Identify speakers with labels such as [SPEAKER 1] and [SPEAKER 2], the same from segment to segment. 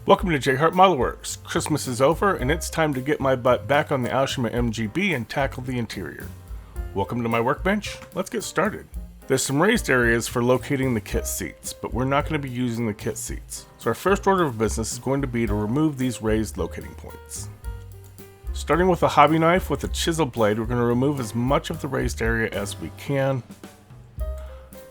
[SPEAKER 1] Welcome to JHart Modelworks. Christmas is over and it's time to get my butt back on the Aoshima MGB and tackle the interior. Welcome to my workbench. Let's get started. There's some raised areas for locating the kit seats, but we're not going to be using the kit seats. So our first order of business is going to be to remove these raised locating points. Starting with a hobby knife with a chisel blade, we're going to remove as much of the raised area as we can.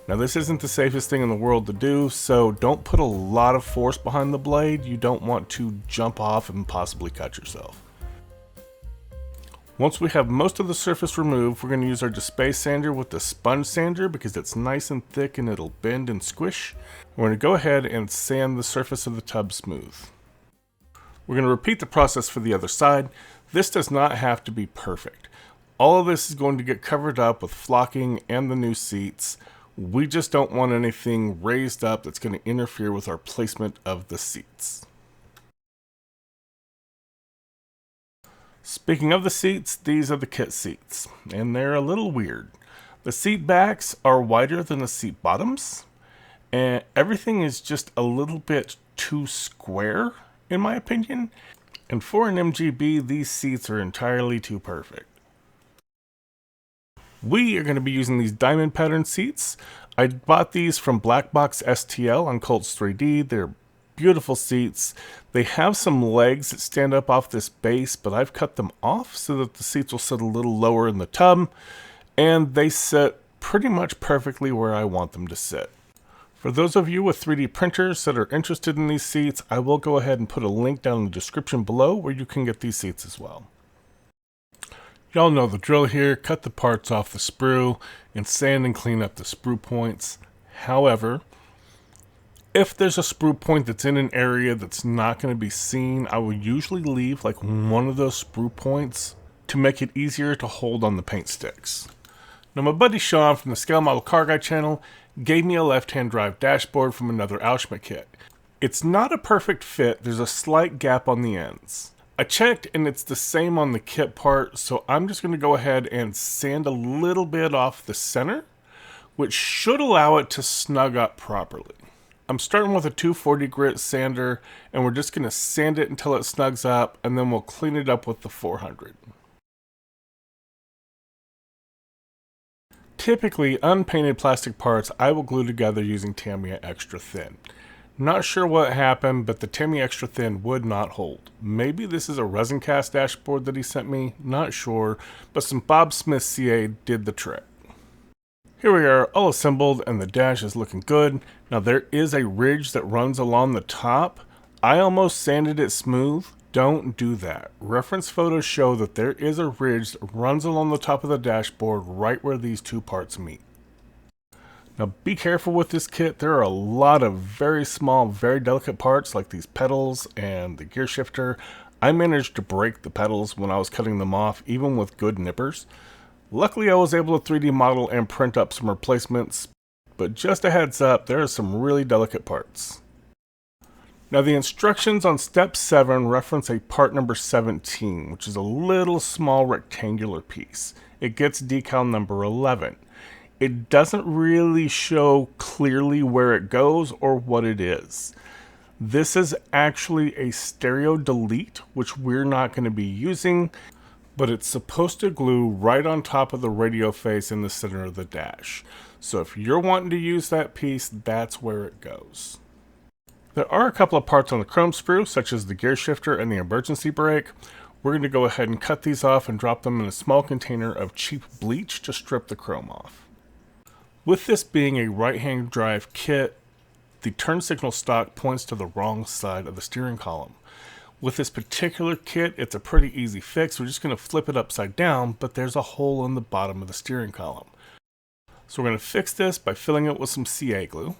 [SPEAKER 1] Now this isn't the safest thing in the world to do, so don't put a lot of force behind the blade. You don't want to jump off and possibly cut yourself. Once we have most of the surface removed, we're going to use our display sander with the sponge sander because it's nice and thick and it'll bend and squish. We're going to go ahead and sand the surface of the tub smooth. We're going to repeat the process for the other side. This does not have to be perfect. All of this is going to get covered up with flocking and the new seats. We just don't want anything raised up that's going to interfere with our placement of the seats. Speaking of the seats, these are the kit seats, and they're a little weird. The seat backs are wider than the seat bottoms, and everything is just a little bit too square, in my opinion. And for an MGB, these seats are entirely too perfect. We are going to be using these diamond pattern seats. I bought these from BlackboxSTL on Colts 3D. They're beautiful seats. They have some legs that stand up off this base, but I've cut them off so that the seats will sit a little lower in the tub, and they sit pretty much perfectly where I want them to sit. For those of you with 3D printers that are interested in these seats, I will go ahead and put a link down in the description below where you can get these seats as well. Y'all know the drill here. Cut the parts off the sprue and sand and clean up the sprue points. However, if there's a sprue point that's in an area that's not going to be seen, I will usually leave like one of those sprue points to make it easier to hold on the paint sticks. Now my buddy Shawn from the Scale Model Car Guy channel gave me a left-hand drive dashboard from another Aoshima kit. It's not a perfect fit. There's a slight gap on the ends. I checked and it's the same on the kit part, so I'm just going to go ahead and sand a little bit off the center, which should allow it to snug up properly. I'm starting with a 240 grit sander, and we're just going to sand it until it snugs up, and then we'll clean it up with the 400. Typically, unpainted plastic parts I will glue together using Tamiya Extra Thin. Not sure what happened, but the Tamiya Extra Thin would not hold. Maybe this is a resin cast dashboard that he sent me, not sure, but some Bob Smith CA did the trick. Here we are, all assembled, and the dash is looking good. Now there is a ridge that runs along the top. I almost sanded it smooth. Don't do that. Reference photos show that there is a ridge that runs along the top of the dashboard right where these two parts meet. Now be careful with this kit. There are a lot of very small, very delicate parts like these pedals and the gear shifter. I managed to break the pedals when I was cutting them off, even with good nippers. Luckily I was able to 3D model and print up some replacements, but just a heads up, there are some really delicate parts. Now the instructions on step 7 reference a part number 17, which is a little small rectangular piece. It gets decal number 11. It doesn't really show clearly where it goes or what it is. This is actually a stereo delete, which we're not going to be using, but it's supposed to glue right on top of the radio face in the center of the dash. So if you're wanting to use that piece, that's where it goes. There are a couple of parts on the chrome sprue, such as the gear shifter and the emergency brake. We're going to go ahead and cut these off and drop them in a small container of cheap bleach to strip the chrome off. With this being a right-hand drive kit, the turn signal stock points to the wrong side of the steering column. With this particular kit, it's a pretty easy fix. We're just going to flip it upside down, but there's a hole in the bottom of the steering column. So we're going to fix this by filling it with some CA glue.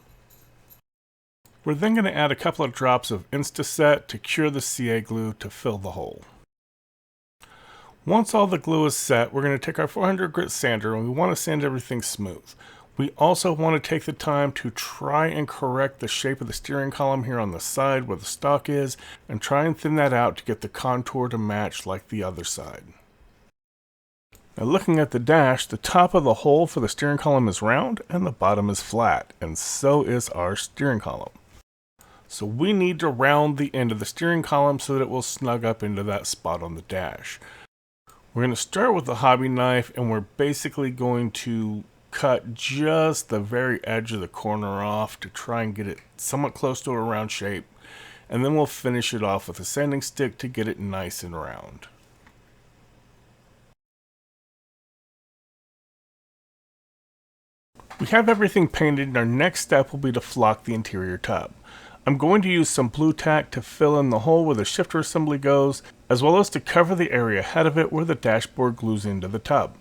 [SPEAKER 1] We're then going to add a couple of drops of Instaset to cure the CA glue to fill the hole. Once all the glue is set, we're going to take our 400 grit sander and we want to sand everything smooth. We also want to take the time to try and correct the shape of the steering column here on the side where the stock is, and try and thin that out to get the contour to match like the other side. Now looking at the dash, the top of the hole for the steering column is round and the bottom is flat, and so is our steering column. So we need to round the end of the steering column so that it will snug up into that spot on the dash. We're going to start with the hobby knife, and we're basically going to cut just the very edge of the corner off to try and get it somewhat close to a round shape. And then we'll finish it off with a sanding stick to get it nice and round. We have everything painted, and our next step will be to flock the interior tub. I'm going to use some blue tack to fill in the hole where the shifter assembly goes, as well as to cover the area ahead of it where the dashboard glues into the tub.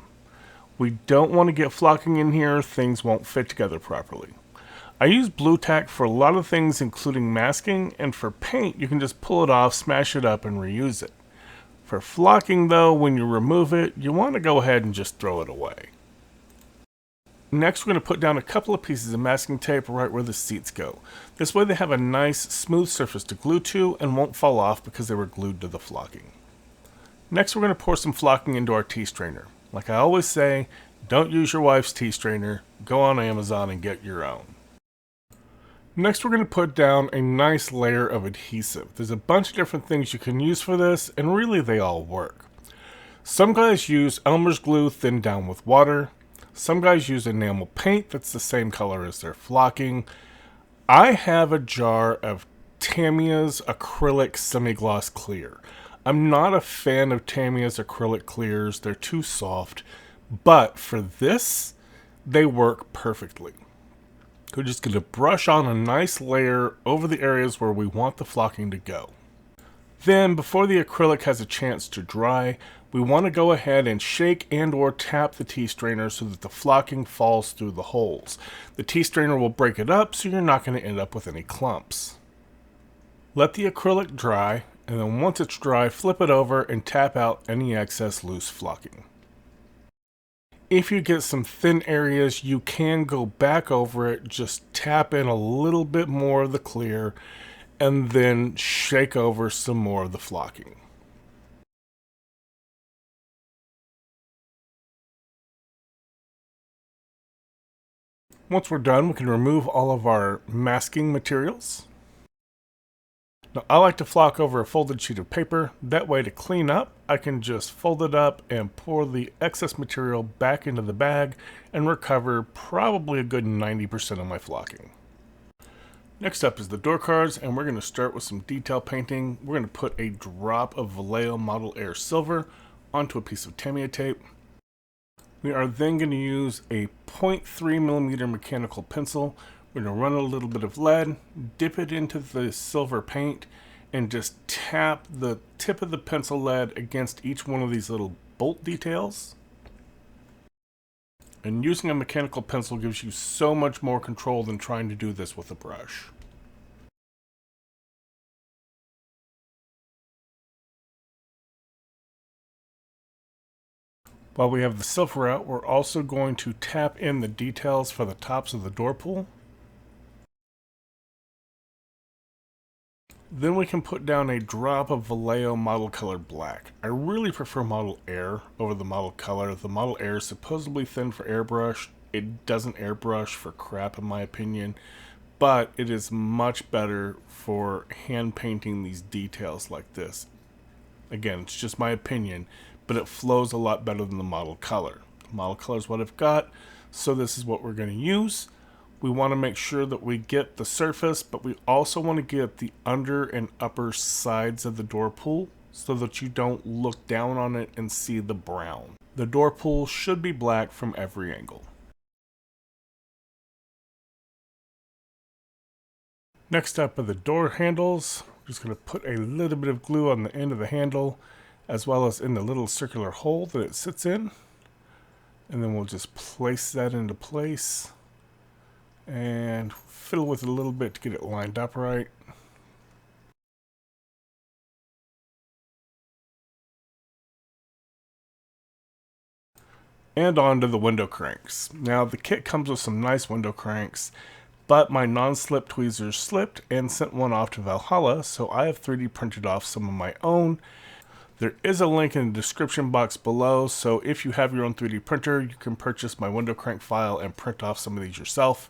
[SPEAKER 1] We don't want to get flocking in here, things won't fit together properly. I use blue tack for a lot of things, including masking, and for paint you can just pull it off, smash it up, and reuse it. For flocking though, when you remove it, you want to go ahead and just throw it away. Next, we're going to put down a couple of pieces of masking tape right where the seats go. This way they have a nice, smooth surface to glue to and won't fall off because they were glued to the flocking. Next, we're going to pour some flocking into our tea strainer. Like I always say, don't use your wife's tea strainer. Go on Amazon and get your own. Next, we're going to put down a nice layer of adhesive. There's a bunch of different things you can use for this, and really they all work. Some guys use Elmer's glue thinned down with water. Some guys use enamel paint that's the same color as their flocking. I have a jar of Tamiya's acrylic semi-gloss clear. I'm not a fan of Tamiya's acrylic clears. They're too soft. But for this, they work perfectly. We're just going to brush on a nice layer over the areas where we want the flocking to go. Then, before the acrylic has a chance to dry, we want to go ahead and shake and or tap the tea strainer so that the flocking falls through the holes. The tea strainer will break it up so you're not going to end up with any clumps. Let the acrylic dry, and then once it's dry, flip it over and tap out any excess loose flocking. If you get some thin areas, you can go back over it, just tap in a little bit more of the clear, and then shake over some more of the flocking. Once we're done, we can remove all of our masking materials. Now, I like to flock over a folded sheet of paper. That way, to clean up, I can just fold it up and pour the excess material back into the bag and recover probably a good 90% of my flocking. Next up is the door cards, and we're going to start with some detail painting. We're going to put a drop of Vallejo Model Air Silver onto a piece of Tamiya tape. We are then going to use a 0.3mm mechanical pencil. We're going to run a little bit of lead, dip it into the silver paint, and just tap the tip of the pencil lead against each one of these little bolt details. And using a mechanical pencil gives you so much more control than trying to do this with a brush. While we have the silver out, we're also going to tap in the details for the tops of the door pull. Then we can put down a drop of Vallejo Model Color Black. I really prefer Model Air over the Model Color. The Model Air is supposedly thin for airbrush. It doesn't airbrush for crap in my opinion, but it is much better for hand painting these details like this. Again, it's just my opinion, but it flows a lot better than the Model Color. The Model Color is what I've got, so this is what we're going to use. We want to make sure that we get the surface, but we also want to get the under and upper sides of the door pull so that you don't look down on it and see the brown. The door pull should be black from every angle. Next up are the door handles. I'm just going to put a little bit of glue on the end of the handle as well as in the little circular hole that it sits in. And then we'll just place that into place and fiddle with it a little bit to get it lined up right. And on to the window cranks. Now the kit comes with some nice window cranks, but my non-slip tweezers slipped and sent one off to Valhalla, so I have 3D printed off some of my own. There is a link in the description box below, so if you have your own 3D printer, you can purchase my window crank file and print off some of these yourself.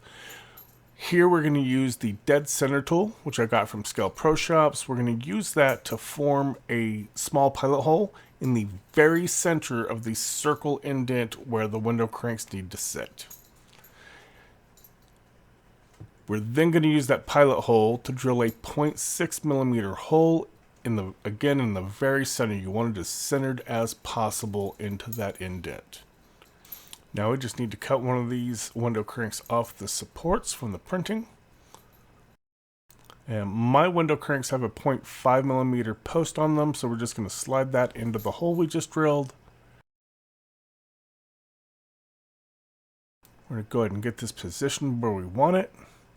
[SPEAKER 1] Here we're going to use the dead center tool, which I got from Scale Pro Shops. We're going to use that to form a small pilot hole in the very center of the circle indent where the window cranks need to sit. We're then going to use that pilot hole to drill a 0.6 millimeter hole in the very center. You want it as centered as possible into that indent. Now we just need to cut one of these window cranks off the supports from the printing. And my window cranks have a 0.5 millimeter post on them, so we're just going to slide that into the hole we just drilled. We're going to go ahead and get this positioned where we want it.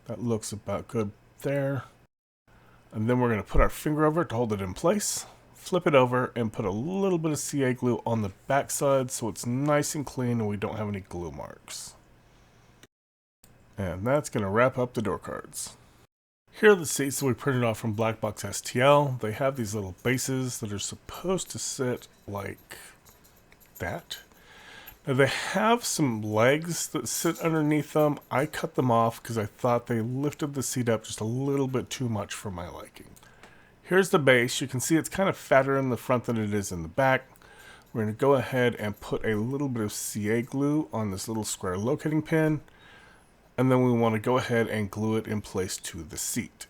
[SPEAKER 1] That looks about good there. And then we're going to put our finger over it to hold it in place. Flip it over and put a little bit of CA glue on the back side so it's nice and clean and we don't have any glue marks. And that's going to wrap up the door cards. Here are the seats that we printed off from BlackboxSTL. They have these little bases that are supposed to sit like that. Now they have some legs that sit underneath them. I cut them off because I thought they lifted the seat up just a little bit too much for my liking. Here's the base. You can see it's kind of fatter in the front than it is in the back. We're going to go ahead and put a little bit of CA glue on this little square locating pin. And then we want to go ahead and glue it in place to the seat.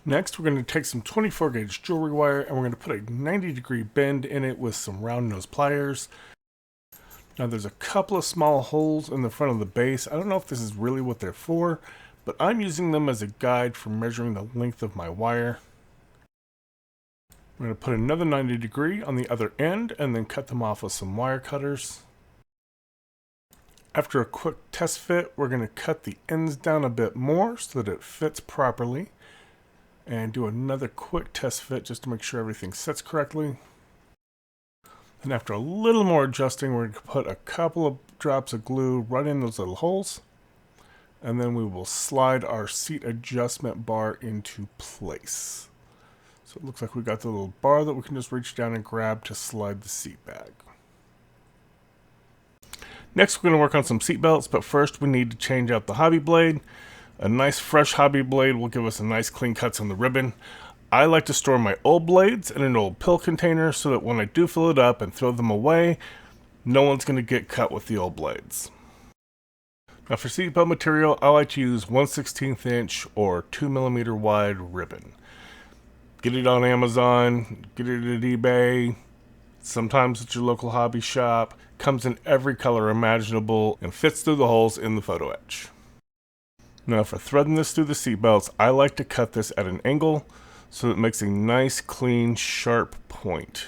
[SPEAKER 1] Next, we're going to take some 24 gauge jewelry wire and we're going to put a 90-degree bend in it with some round nose pliers. Now there's a couple of small holes in the front of the base. I don't know if this is really what they're for, but I'm using them as a guide for measuring the length of my wire. We're going to put another 90 degree on the other end and then cut them off with some wire cutters. After a quick test fit, we're going to cut the ends down a bit more so that it fits properly. And do another quick test fit just to make sure everything sits correctly. And after a little more adjusting, we're going to put a couple of drops of glue right in those little holes. And then we will slide our seat adjustment bar into place. So it looks like we got the little bar that we can just reach down and grab to slide the seat back. Next, we're going to work on some seat belts, but first we need to change out the hobby blade. A nice fresh hobby blade will give us a nice clean cuts on the ribbon. I like to store my old blades in an old pill container so that when I do fill it up and throw them away, no one's going to get cut with the old blades. Now for seatbelt material, I like to use 1/16 inch or 2 millimeter wide ribbon. Get it on Amazon, get it at eBay, sometimes at your local hobby shop. Comes in every color imaginable and fits through the holes in the photo etch. Now for threading this through the seatbelts, I like to cut this at an angle so it makes a nice, clean, sharp point.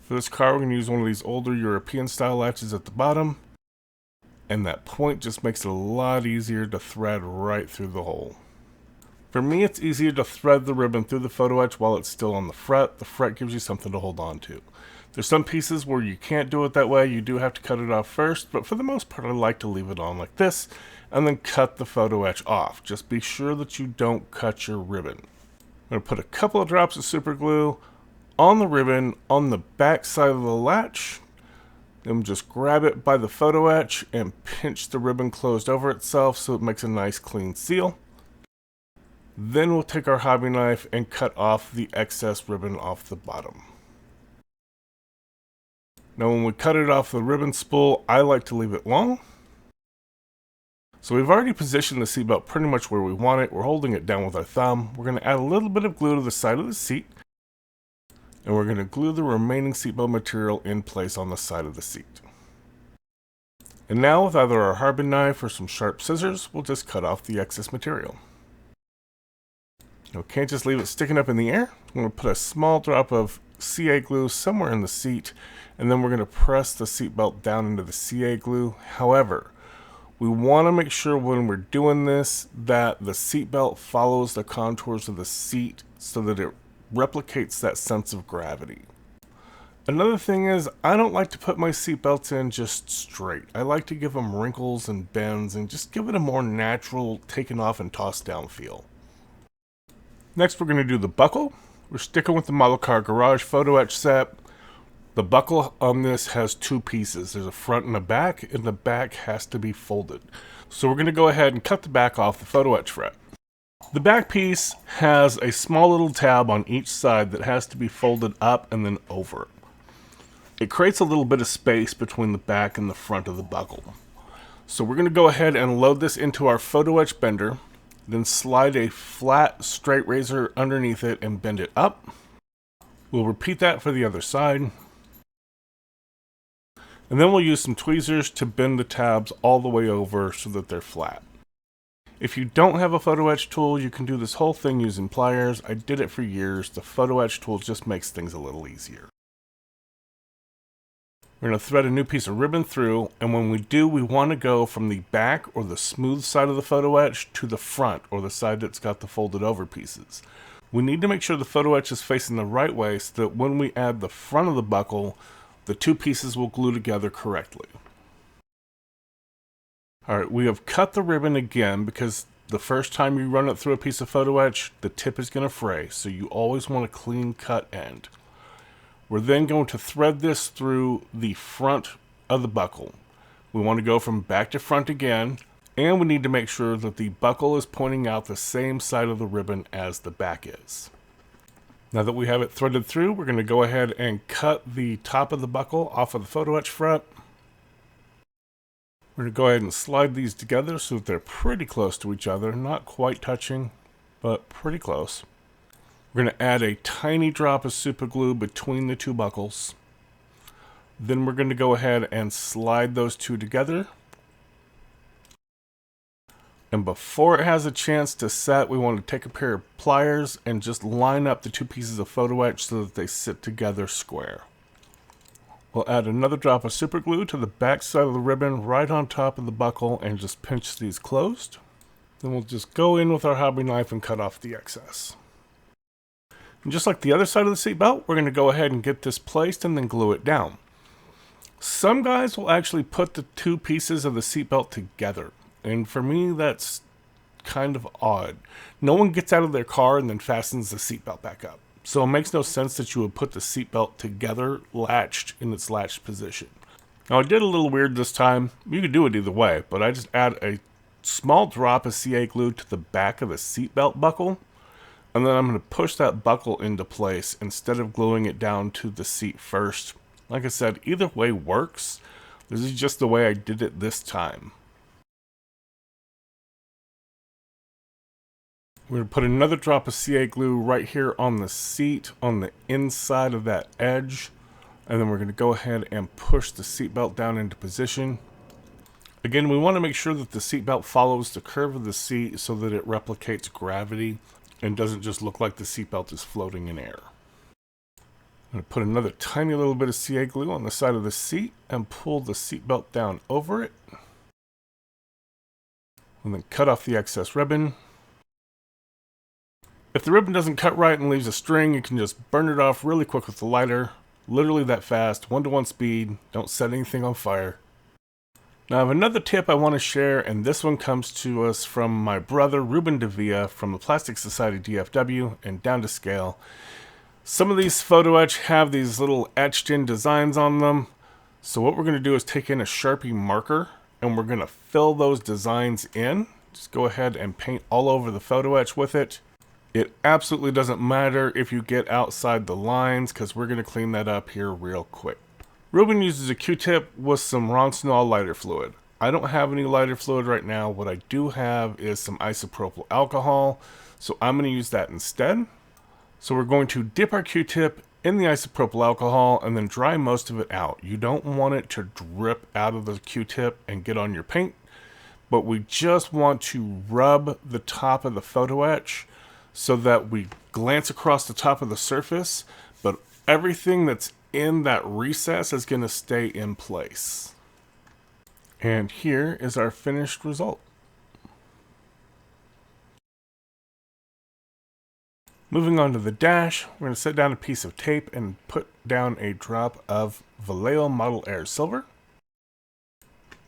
[SPEAKER 1] For this car, we're going to use one of these older European style latches at the bottom, and that point just makes it a lot easier to thread right through the hole. For me, it's easier to thread the ribbon through the photo etch while it's still on the fret. The fret gives you something to hold on to. There's some pieces where you can't do it that way. You do have to cut it off first, but for the most part, I like to leave it on like this and then cut the photo etch off. Just be sure that you don't cut your ribbon. I'm going to put a couple of drops of super glue on the ribbon on the back side of the latch. Then just grab it by the photo etch and pinch the ribbon closed over itself so it makes a nice clean seal. Then we'll take our hobby knife and cut off the excess ribbon off the bottom. Now when we cut it off the ribbon spool, I like to leave it long. So we've already positioned the seatbelt pretty much where we want it. We're holding it down with our thumb. We're going to add a little bit of glue to the side of the seat. And we're going to glue the remaining seatbelt material in place on the side of the seat. And now with either our hobby knife or some sharp scissors, we'll just cut off the excess material. Now we can't just leave it sticking up in the air. I'm going to put a small drop of CA glue somewhere in the seat, and then we're going to press the seatbelt down into the CA glue. However, we want to make sure when we're doing this that the seatbelt follows the contours of the seat so that it replicates that sense of gravity. Another thing is, I don't like to put my seatbelts in just straight. I like to give them wrinkles and bends and just give it a more natural taken off and tossed down feel. Next, we're going to do the buckle. We're sticking with the model car garage photo etch set. The buckle on this has two pieces. There's a front and a back, and the back has to be folded. So we're going to go ahead and cut the back off the photo etch fret. The back piece has a small little tab on each side that has to be folded up and then over. It creates a little bit of space between the back and the front of the buckle. So we're going to go ahead and load this into our photo etch bender, then slide a flat straight razor underneath it and bend it up. We'll repeat that for the other side. And then we'll use some tweezers to bend the tabs all the way over so that they're flat. If you don't have a photo etch tool, you can do this whole thing using pliers. I did it for years. The photo etch tool just makes things a little easier. We're going to thread a new piece of ribbon through, and when we do, we want to go from the back or the smooth side of the photo etch to the front or the side that's got the folded over pieces. We need to make sure the photo etch is facing the right way so that when we add the front of the buckle, the two pieces will glue together correctly. Alright, we have cut the ribbon again because the first time you run it through a piece of photo etch, the tip is going to fray, so you always want a clean cut end. We're then going to thread this through the front of the buckle. We want to go from back to front again, and we need to make sure that the buckle is pointing out the same side of the ribbon as the back is. Now that we have it threaded through, we're going to go ahead and cut the top of the buckle off of the photo etch fret. We're going to go ahead and slide these together so that they're pretty close to each other, not quite touching, but pretty close. We're going to add a tiny drop of super glue between the two buckles. Then we're going to go ahead and slide those two together. And before it has a chance to set, we want to take a pair of pliers and just line up the two pieces of photo etch so that they sit together square. We'll add another drop of super glue to the back side of the ribbon right on top of the buckle and just pinch these closed. Then we'll just go in with our hobby knife and cut off the excess. And just like the other side of the seatbelt, we're going to go ahead and get this placed and then glue it down. Some guys will actually put the two pieces of the seatbelt together. And for me, that's kind of odd. No one gets out of their car and then fastens the seatbelt back up. So it makes no sense that you would put the seatbelt together, latched in its latched position. Now I did a little weird this time. You could do it either way, but I just add a small drop of CA glue to the back of the seatbelt buckle. And then I'm going to push that buckle into place instead of gluing it down to the seat first. Like I said, either way works. This is just the way I did it this time. We're going to put another drop of CA glue right here on the seat, on the inside of that edge. And then we're going to go ahead and push the seatbelt down into position. Again, we want to make sure that the seatbelt follows the curve of the seat so that it replicates gravity and doesn't just look like the seatbelt is floating in air. I'm going to put another tiny little bit of CA glue on the side of the seat and pull the seatbelt down over it. And then cut off the excess ribbon. If the ribbon doesn't cut right and leaves a string, you can just burn it off really quick with the lighter. Literally that fast, 1-to-1 speed. Don't set anything on fire. Now I have another tip I want to share, and this one comes to us from my brother Ruben Devia from the Plastic Society DFW and Down to Scale. Some of these photo etch have these little etched in designs on them. So what we're going to do is take in a Sharpie marker and we're going to fill those designs in. Just go ahead and paint all over the photo etch with it. It absolutely doesn't matter if you get outside the lines because we're going to clean that up here real quick. Ruben uses a Q-tip with some Roncinol lighter fluid. I don't have any lighter fluid right now. What I do have is some isopropyl alcohol, so I'm going to use that instead. So we're going to dip our Q-tip in the isopropyl alcohol and then dry most of it out. You don't want it to drip out of the Q-tip and get on your paint, but we just want to rub the top of the photo etch so that we glance across the top of the surface, but everything that's in that recess is going to stay in place. And here is our finished result. Moving on to the dash, we're going to set down a piece of tape and put down a drop of Vallejo Model Air Silver.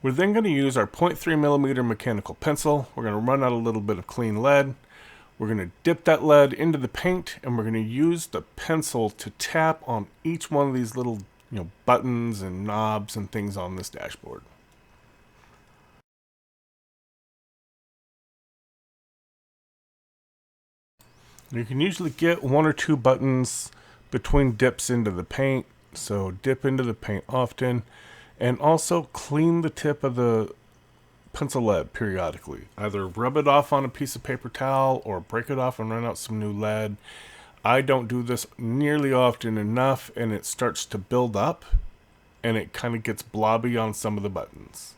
[SPEAKER 1] We're then going to use our 0.3mm mechanical pencil. We're going to run out a little bit of clean lead. We're going to dip that lead into the paint and we're going to use the pencil to tap on each one of these little buttons and knobs and things on this dashboard. You can usually get 1 or 2 buttons between dips into the paint, so dip into the paint often, and also clean the tip of the pencil lead periodically. Either rub it off on a piece of paper towel or break it off and run out some new lead. I don't do this nearly often enough, and it starts to build up, and it kind of gets blobby on some of the buttons.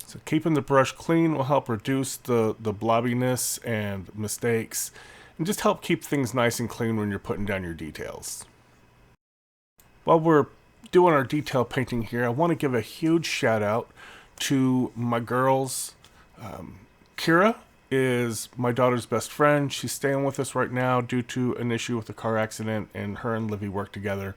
[SPEAKER 1] So keeping the brush clean will help reduce the blobbiness and mistakes, and just help keep things nice and clean when you're putting down your details. While we're doing our detail painting here, I want to give a huge shout out to my girls. Kira is my daughter's best friend. She's staying with us right now due to an issue with a car accident, and her and Livy work together.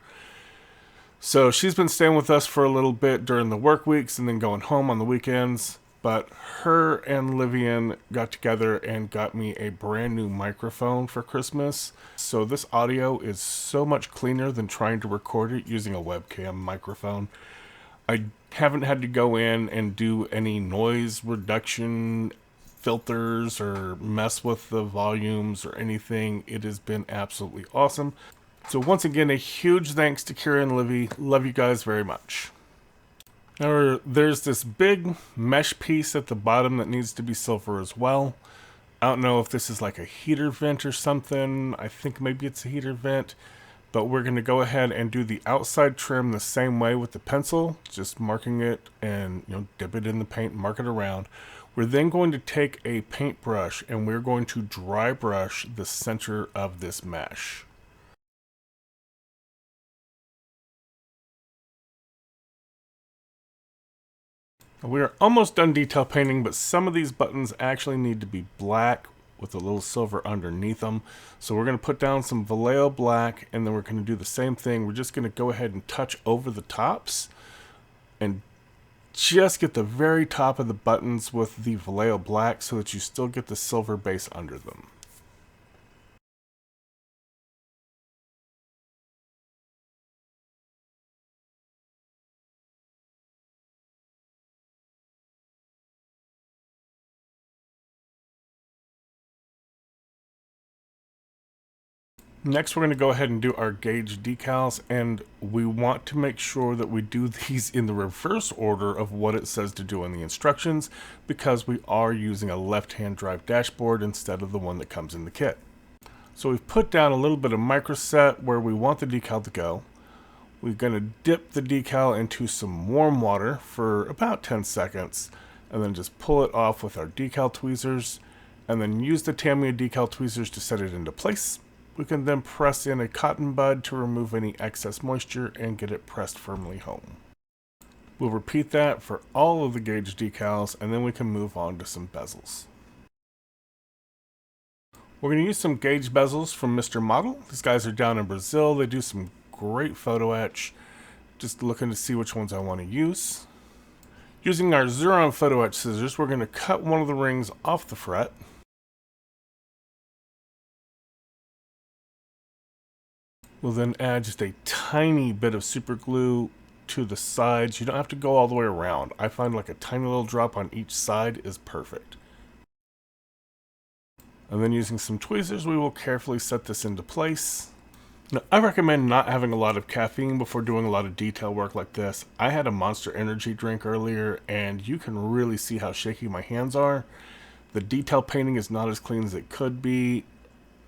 [SPEAKER 1] So she's been staying with us for a little bit during the work weeks and then going home on the weekends. But her and Livian got together and got me a brand new microphone for Christmas. So this audio is so much cleaner than trying to record it using a webcam microphone. I haven't had to go in and do any noise reduction filters or mess with the volumes or anything. It has been absolutely awesome. So once again, a huge thanks to Kira and Livy. Love you guys very much. Now there's this big mesh piece at the bottom that needs to be silver as well. I don't know if this is like a heater vent or something. I think maybe it's a heater vent. But we're going to go ahead and do the outside trim the same way with the pencil. Just marking it and dip it in the paint and mark it around. We're then going to take a paintbrush and we're going to dry brush the center of this mesh. We are almost done detail painting, but some of these buttons actually need to be black with a little silver underneath them. So we're going to put down some Vallejo black, and then we're going to do the same thing. We're just going to go ahead and touch over the tops and just get the very top of the buttons with the Vallejo black so that you still get the silver base under them. Next, we're going to go ahead and do our gauge decals, and we want to make sure that we do these in the reverse order of what it says to do in the instructions, because we are using a left-hand drive dashboard instead of the one that comes in the kit. So we've put down a little bit of microset where we want the decal to go. We're going to dip the decal into some warm water for about 10 seconds, and then just pull it off with our decal tweezers, and then use the Tamiya decal tweezers to set it into place. We can then press in a cotton bud to remove any excess moisture and get it pressed firmly home. We'll repeat that for all of the gauge decals, and then we can move on to some bezels. We're going to use some gauge bezels from Mr. Model. These guys are down in Brazil. They do some great photo etch. Just looking to see which ones I want to use. Using our Xuron photo etch scissors, we're going to cut one of the rings off the fret. We'll then add just a tiny bit of super glue to the sides. You don't have to go all the way around. I find like a tiny little drop on each side is perfect. And then using some tweezers, we will carefully set this into place. Now, I recommend not having a lot of caffeine before doing a lot of detail work like this. I had a Monster Energy drink earlier, and you can really see how shaky my hands are. The detail painting is not as clean as it could be.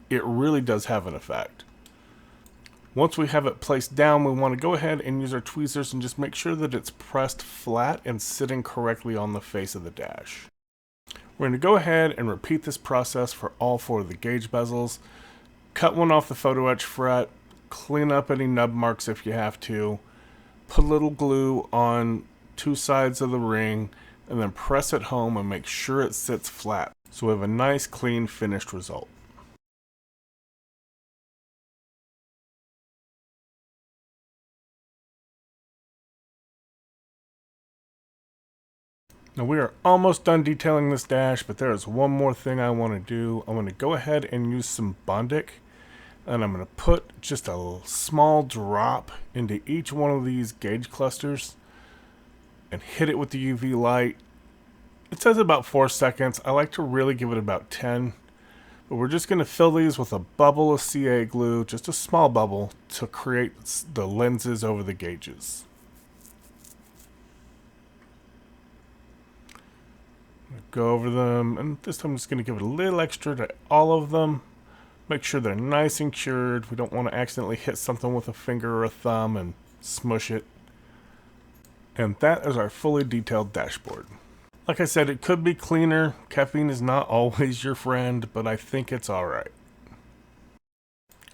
[SPEAKER 1] It really does have an effect. Once we have it placed down, we want to go ahead and use our tweezers and just make sure that it's pressed flat and sitting correctly on the face of the dash. We're going to go ahead and repeat this process for all 4 of the gauge bezels. Cut one off the photo etch fret, clean up any nub marks if you have to, put a little glue on 2 sides of the ring, and then press it home and make sure it sits flat. So we have a nice, clean, finished result. Now we are almost done detailing this dash, but there is one more thing I want to do. I want to go ahead and use some Bondic And I'm going to put just a small drop into each one of these gauge clusters and hit it with the UV light. It says about 4 seconds. I like to really give it about 10. But we're just going to fill these with a bubble of CA glue, just a small bubble, to create the lenses over the gauges. Go over them, and this time I'm just going to give it a little extra to all of them. Make sure they're nice and cured. We don't want to accidentally hit something with a finger or a thumb and smush it. And that is our fully detailed dashboard. Like I said, it could be cleaner. Caffeine is not always your friend, but I think it's alright.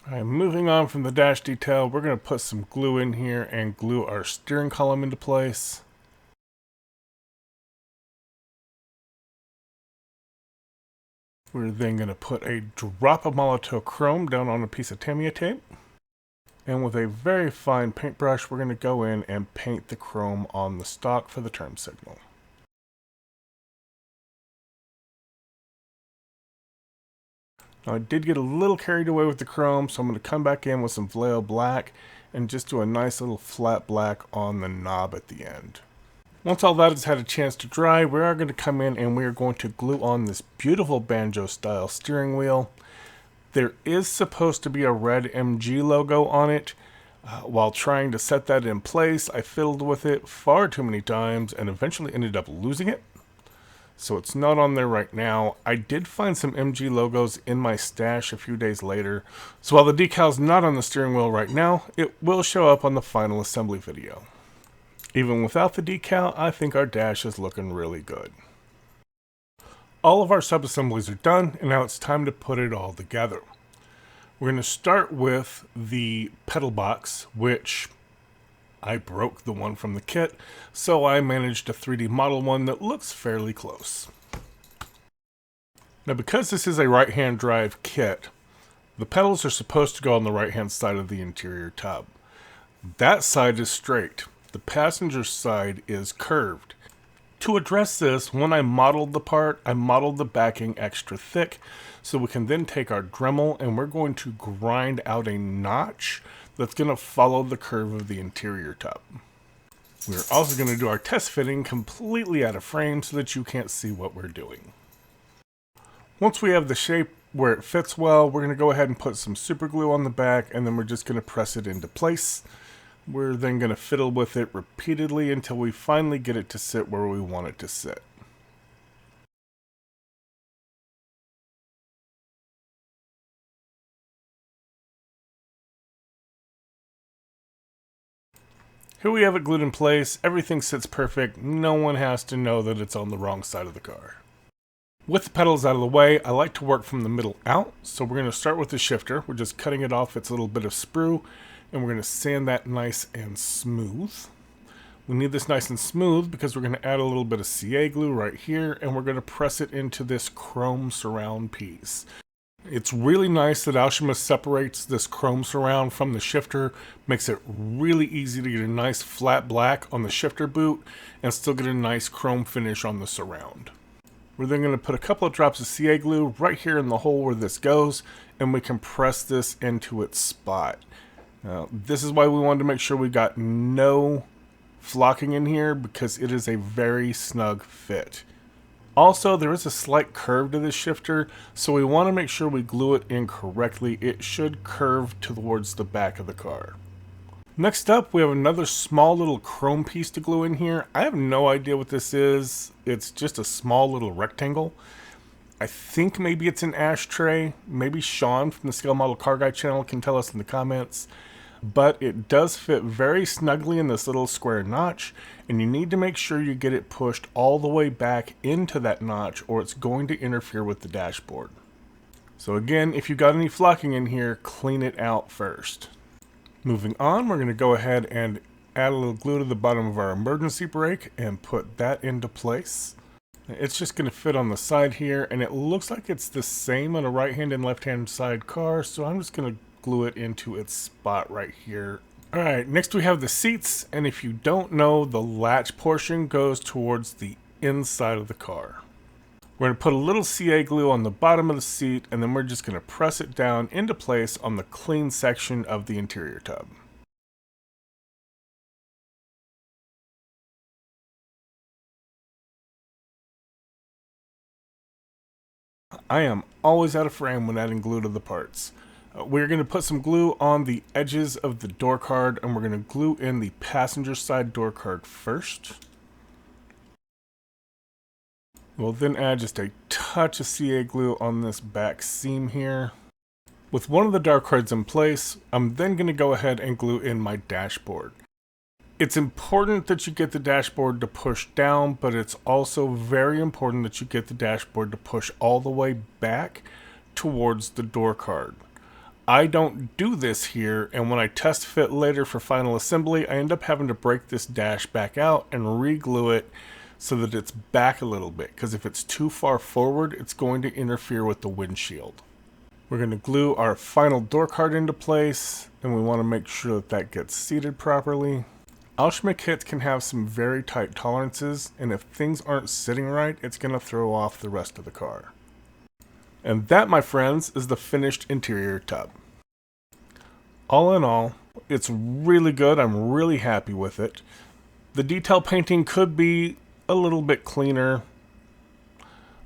[SPEAKER 1] Alright, moving on from the dash detail, we're going to put some glue in here and glue our steering column into place. We're then going to put a drop of Molotov chrome down on a piece of Tamiya tape. And with a very fine paintbrush, we're going to go in and paint the chrome on the stock for the turn signal. Now I did get a little carried away with the chrome, so I'm going to come back in with some Vallejo black and just do a nice little flat black on the knob at the end. Once all that has had a chance to dry, we are going to come in and we are going to glue on this beautiful banjo style steering wheel. There is supposed to be a red MG logo on it. While trying to set that in place, I fiddled with it far too many times and eventually ended up losing it. So it's not on there right now. I did find some MG logos in my stash a few days later. So while the decal's not on the steering wheel right now, it will show up on the final assembly video. Even without the decal, I think our dash is looking really good. All of our sub-assemblies are done, and now it's time to put it all together. We're going to start with the pedal box, which I broke the one from the kit, so I managed to 3D model one that looks fairly close. Now, because this is a right-hand drive kit, the pedals are supposed to go on the right-hand side of the interior tub. That side is straight. The passenger side is curved. To address this, when I modeled the part, I modeled the backing extra thick, so we can then take our Dremel and we're going to grind out a notch that's going to follow the curve of the interior tub. We're also going to do our test fitting completely out of frame so that you can't see what we're doing. Once we have the shape where it fits well, we're going to go ahead and put some super glue on the back, and then we're just going to press it into place. We're then going to fiddle with it repeatedly until we finally get it to sit where we want it to sit. Here we have it glued in place. Everything sits perfect. No one has to know that it's on the wrong side of the car. With the pedals out of the way, I like to work from the middle out. So we're going to start with the shifter. We're just cutting it off its little bit of sprue, and we're going to sand that nice and smooth. We need this nice and smooth because we're going to add a little bit of CA glue right here, and we're going to press it into this chrome surround piece. It's really nice that Aoshima separates this chrome surround from the shifter, makes it really easy to get a nice flat black on the shifter boot and still get a nice chrome finish on the surround. We're then going to put a couple of drops of CA glue right here in the hole where this goes, and we can press this into its spot. Now, this is why we wanted to make sure we got no flocking in here, because it is a very snug fit. Also, there is a slight curve to this shifter, so we want to make sure we glue it in correctly. It should curve towards the back of the car. Next up, we have another small little chrome piece to glue in here. I have no idea what this is. It's just a small little rectangle. I think maybe it's an ashtray. Maybe Shawn from the Scale Model Car Guy channel can tell us in the comments. But it does fit very snugly in this little square notch, and you need to make sure you get it pushed all the way back into that notch, or it's going to interfere with the dashboard. So again, if you've got any flocking in here, clean it out first. Moving on, we're going to go ahead and add a little glue to the bottom of our emergency brake and put that into place. It's just going to fit on the side here, and it looks like it's the same on a right-hand and left-hand side car, so I'm just going to glue it into its spot right here. Alright, next we have the seats, and if you don't know, the latch portion goes towards the inside of the car. We're going to put a little CA glue on the bottom of the seat, and then we're just going to press it down into place on the clean section of the interior tub. I am always out of frame when adding glue to the parts. We're going to put some glue on the edges of the door card, and we're going to glue in the passenger side door card first. We'll then add just a touch of CA glue on this back seam here. With one of the door cards in place, I'm then going to go ahead and glue in my dashboard. It's important that you get the dashboard to push down, but it's also very important that you get the dashboard to push all the way back towards the door card. I don't do this here, and when I test fit later for final assembly, I end up having to break this dash back out and re-glue it so that it's back a little bit, because if it's too far forward, it's going to interfere with the windshield. We're going to glue our final door card into place, and we want to make sure that that gets seated properly. Aoshima kits can have some very tight tolerances, and if things aren't sitting right, it's going to throw off the rest of the car. And that, my friends, is the finished interior tub. All in all, it's really good. I'm really happy with it. The detail painting could be a little bit cleaner.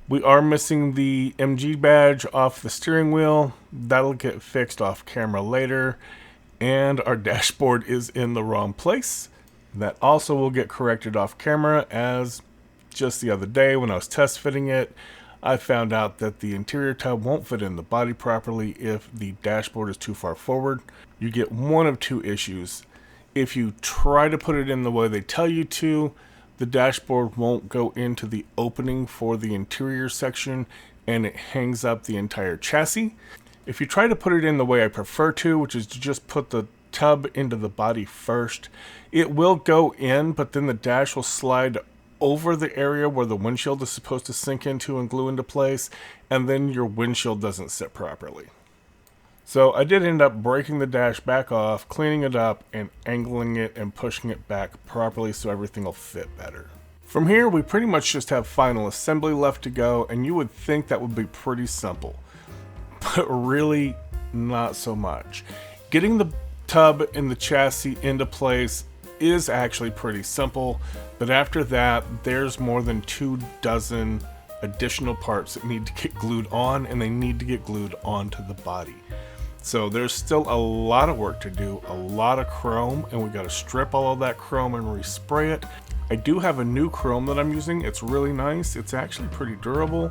[SPEAKER 1] We are missing the MG badge off the steering wheel. That'll get fixed off camera later. And our dashboard is in the wrong place. That also will get corrected off camera, as just the other day when I was test fitting it, I found out that the interior tub won't fit in the body properly if the dashboard is too far forward. You get one of two issues. If you try to put it in the way they tell you to, the dashboard won't go into the opening for the interior section and it hangs up the entire chassis. If you try to put it in the way I prefer to, which is to just put the tub into the body first, it will go in, but then the dash will slide over the area where the windshield is supposed to sink into and glue into place, and then your windshield doesn't sit properly. So I did end up breaking the dash back off, cleaning it up, and angling it and pushing it back properly so everything will fit better. From here, we pretty much just have final assembly left to go, and you would think that would be pretty simple, but really not so much. Getting the tub and the chassis into place is actually pretty simple, but after that, there's more than 24 additional parts that need to get glued on, and they need to get glued onto the body. So there's still a lot of work to do, a lot of chrome, and we got to strip all of that chrome and respray it. I do have a new chrome that I'm using. It's really nice. It's actually pretty durable.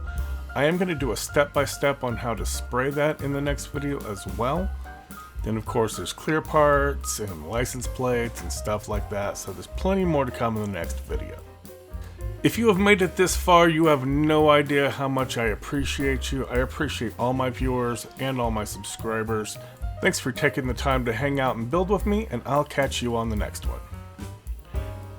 [SPEAKER 1] I am going to do a step-by-step on how to spray that in the next video as well. Then of course there's clear parts and license plates and stuff like that, so there's plenty more to come in the next video. If you have made it this far, you have no idea how much I appreciate you. I appreciate all my viewers and all my subscribers. Thanks for taking the time to hang out and build with me, and I'll catch you on the next one.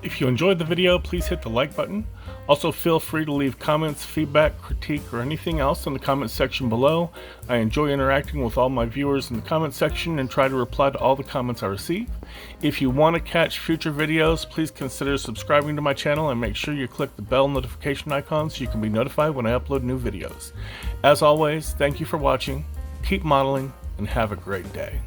[SPEAKER 1] If you enjoyed the video, please hit the like button. Also, feel free to leave comments, feedback, critique, or anything else in the comment section below. I enjoy interacting with all my viewers in the comment section and try to reply to all the comments I receive. If you want to catch future videos, please consider subscribing to my channel and make sure you click the bell notification icon so you can be notified when I upload new videos. As always, thank you for watching, keep modeling, and have a great day.